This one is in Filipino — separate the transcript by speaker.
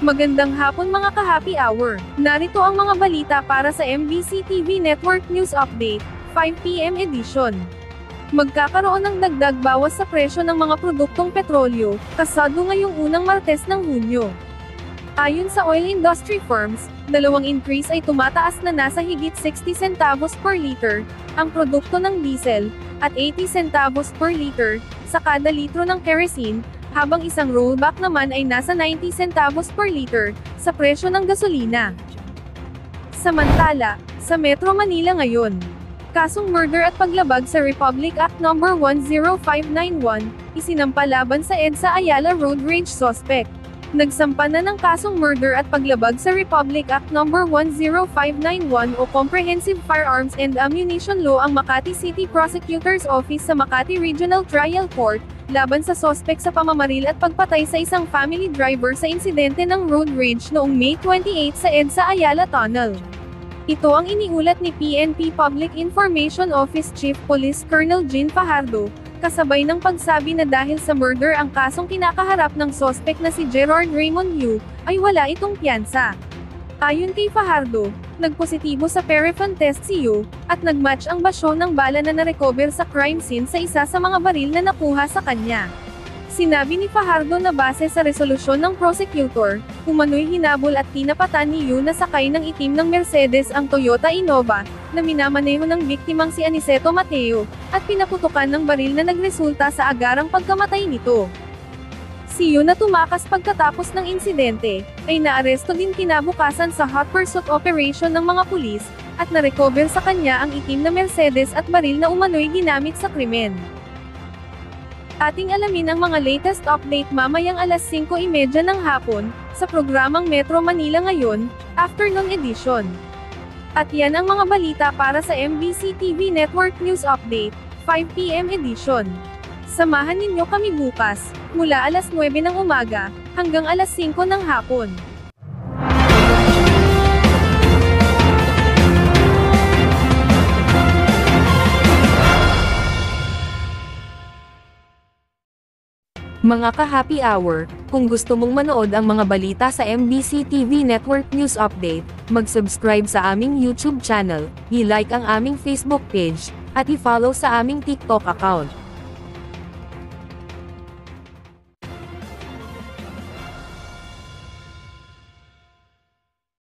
Speaker 1: Magandang hapon mga ka-happy hour. Narito ang mga balita para sa MBC TV Network News Update, 5 PM edition. Magkakaroon ng dagdag bawas sa presyo ng mga produktong petrolyo, kasado ngayong unang Martes ng Hunyo. Ayon sa oil industry firms, dalawang increase ay tumataas na nasa higit 60 centavos per liter, ang produkto ng diesel, at 80 centavos per liter, sa kada litro ng kerosene, habang isang rollback naman ay nasa 90 centavos per liter, sa presyo ng gasolina. Samantala, sa Metro Manila ngayon, kasong murder at paglabag sa Republic Act No. 10591, isinampa laban sa EDSA Ayala road rage suspect. Nagsampa na ng kasong murder at paglabag sa Republic Act No. 10591 o Comprehensive Firearms and Ammunition Law ang Makati City Prosecutor's Office sa Makati Regional Trial Court, laban sa sospek sa pamamaril at pagpatay sa isang family driver sa insidente ng road rage noong May 28 sa EDSA Ayala Tunnel. Ito ang iniulat ni PNP Public Information Office Chief Police Colonel Jean Fajardo, kasabay ng pagsabi na dahil sa murder ang kasong kinakaharap ng sospek na si Gerard Raymond Yu, ay wala itong piyansa. Ayon kay Fajardo, nagpositibo sa Perifon test si Yu, at nagmatch ang basyo ng bala na narecover sa crime scene sa isa sa mga baril na nakuha sa kanya. Sinabi ni Fajardo na base sa resolusyon ng prosecutor, umano'y hinabol at tinapatan ni Yu na sakay ng itim ng Mercedes ang Toyota Innova, na minamaneho ng biktimang si Aniceto Mateo, at pinaputukan ng baril na nagresulta sa agarang pagkamatay nito. Si Yu na tumakas pagkatapos ng insidente, ay naaresto din kinabukasan sa hot pursuit operation ng mga pulis, at narecover sa kanya ang itim na Mercedes at baril na umano'y ginamit sa krimen. Ating alamin ang mga latest update mamayang alas 5:30 ng hapon, sa programang Metro Manila Ngayon, Afternoon Edition. At yan ang mga balita para sa MBC TV Network News Update, 5 PM edition. Samahan ninyo kami bukas, mula alas 9 ng umaga, hanggang alas 5 ng hapon. Mga ka-happy hour, kung gusto mong manood ang mga balita sa MBC TV Network News Update, mag-subscribe sa aming YouTube channel, i-like ang aming Facebook page, at i-follow sa aming TikTok account.